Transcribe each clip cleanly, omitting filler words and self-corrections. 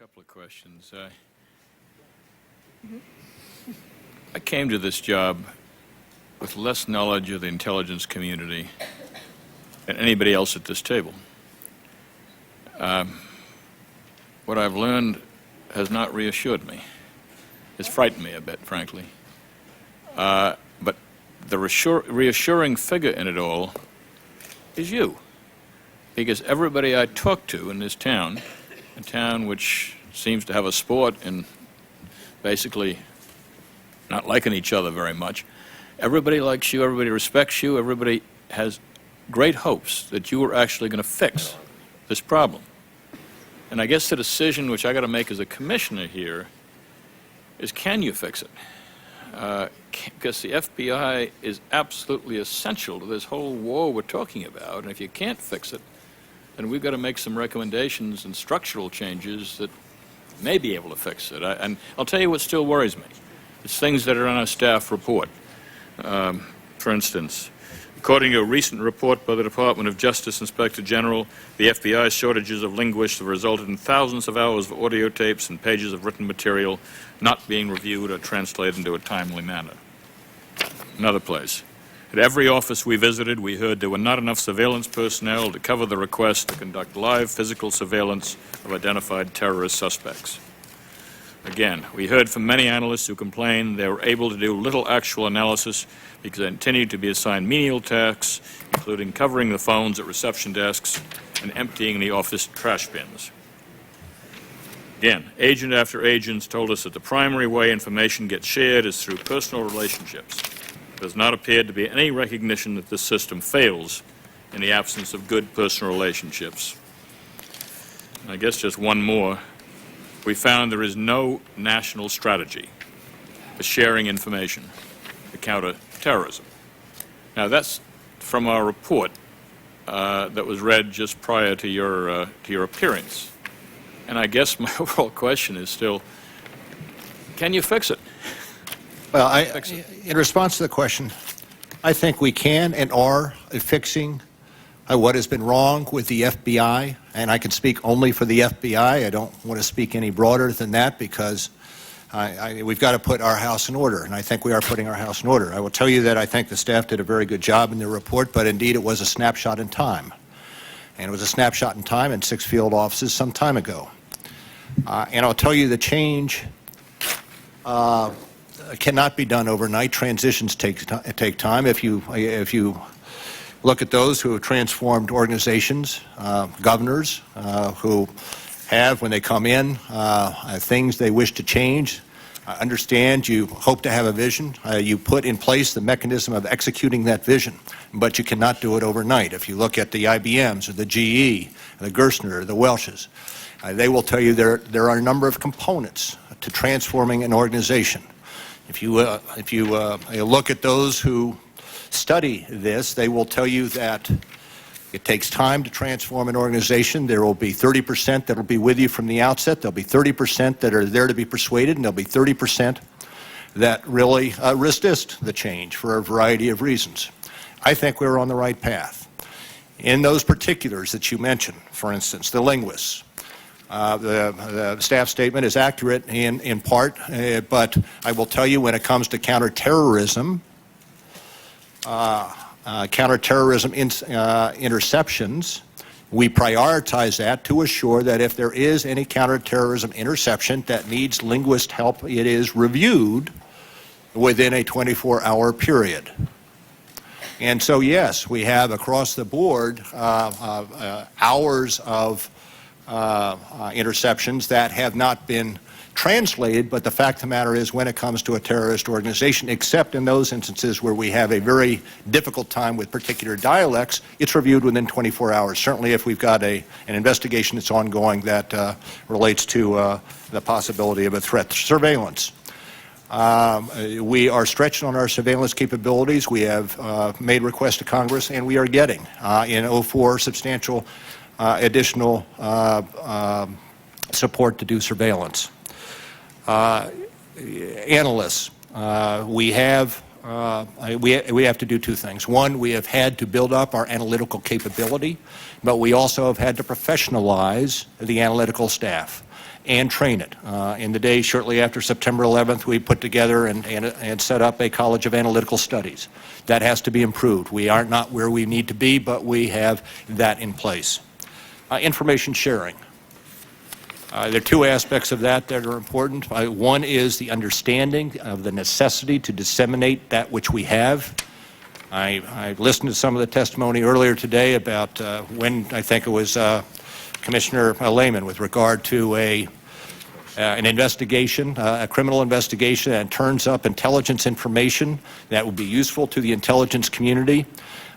couple of questions. I came to this job with less knowledge of the intelligence community than anybody else at this table. What I've learned has not reassured me. It's frightened me a bit, frankly. But the reassuring figure in it all is you. Because everybody I talk to in this town, a town which seems to have a sport in basically not liking each other very much, everybody likes you, everybody respects you, everybody has great hopes that you are actually going to fix this problem. And I guess the decision which I got to make as a commissioner here is, can you fix it? Because the FBI is absolutely essential to this whole war we're talking about, and if you can't fix it, then we've got to make some recommendations and structural changes that may be able to fix it. And I'll tell you what still worries me. It's things that are on our staff report. For instance, according to a recent report by the Department of Justice Inspector General, the FBI's shortages of linguists have resulted in thousands of hours of audio tapes and pages of written material not being reviewed or translated into a timely manner. Another place. At every office we visited, we heard there were not enough surveillance personnel to cover the request to conduct live physical surveillance of identified terrorist suspects. Again, we heard from many analysts who complained they were able to do little actual analysis because they continued to be assigned menial tasks, including covering the phones at reception desks and emptying the office trash bins. Again, agent after agent told us that the primary way information gets shared is through personal relationships. There does not appear to be any recognition that this system fails in the absence of good personal relationships. And I guess just one more. We found there is no national strategy for sharing information to counter terrorism. Now, that's from our report that was read just prior to your appearance. And I guess my overall question is still, can you fix it? Well, in response to the question, I think we can and are fixing what has been wrong with the FBI, and I can speak only for the FBI. I don't want to speak any broader than that because we've got to put our house in order, and I think we are putting our house in order. I will tell you that I think the staff did a very good job in their report, but indeed it was a snapshot in time. And it was a snapshot in time in 6 field offices some time ago. And I'll tell you the change cannot be done overnight. Transitions take time. If you look at those who have transformed organizations, governors who have, when they come in, things they wish to change, understand you hope to have a vision, you put in place the mechanism of executing that vision, but you cannot do it overnight. If you look at the IBMs or the GE, the Gerstner, or the Welshes, they will tell you there are a number of components to transforming an organization. If you look at those who study this, they will tell you that it takes time to transform an organization. There will be 30% that will be with you from the outset. There'll be 30% that are there to be persuaded, and there'll be 30% that really resist the change for a variety of reasons. I think we're on the right path. In those particulars that you mentioned, for instance, the linguists, the staff statement is accurate in part, but I will tell you when it comes to counterterrorism, interceptions, we prioritize that to assure that if there is any counterterrorism interception that needs linguist help, it is reviewed within a 24-hour period. And so, yes, we have across the board hours of interceptions that have not been translated, but the fact of the matter is when it comes to a terrorist organization, except in those instances where we have a very difficult time with particular dialects, it's reviewed within 24 hours. Certainly if we've got an investigation that's ongoing that relates to the possibility of a threat. Surveillance. We are stretched on our surveillance capabilities. We have made requests to Congress, and we are getting, in 04, substantial additional support to do surveillance. Analysts, we have to do two things. One, we have had to build up our analytical capability, but we also have had to professionalize the analytical staff. and train it. In the days shortly after September 11th, we put together and set up a College of Analytical Studies. That has to be improved. We are not where we need to be, but we have that in place. Information sharing. There are two aspects of that that are important. One is the understanding of the necessity to disseminate that which we have. I listened to some of the testimony earlier today about when, I think it was Commissioner Lehman, with regard to an investigation, a criminal investigation that turns up intelligence information that would be useful to the intelligence community.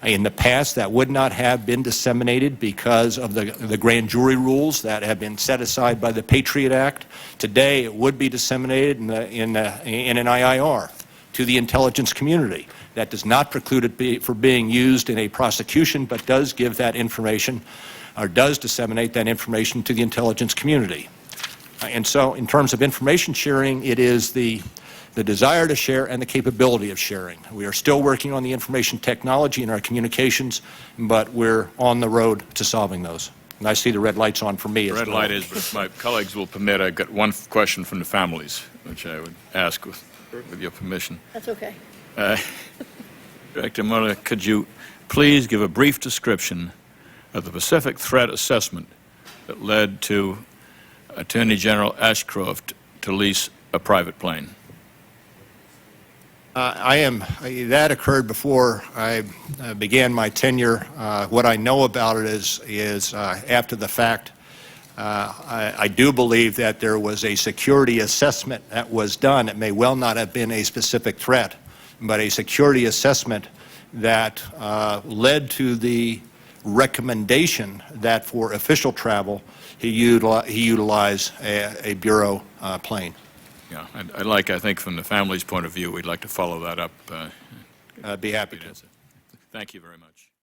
In the past, that would not have been disseminated because of the grand jury rules that have been set aside by the Patriot Act. Today, it would be disseminated in an IIR to the intelligence community. That does not preclude it for being used in a prosecution, but does give that information, or does disseminate that information to the intelligence community. And so, in terms of information sharing, it is the desire to share and the capability of sharing. We are still working on the information technology in our communications, but we're on the road to solving those. And I see the red light's on for me. The red light is, but if my colleagues will permit, I've got one question from the families, which I would ask with your permission. That's okay. Director Mueller, could you please give a brief description of the Pacific Threat Assessment that led to Attorney General Ashcroft to lease a private plane? That occurred before I began my tenure. What I know about it is after the fact. I do believe that there was a security assessment that was done. It may well not have been a specific threat, but a security assessment that led to the recommendation that for official travel he utilize a Bureau plane. Yeah, I think from the family's point of view, we'd like to follow that up. I'd be happy to. Thank you very much.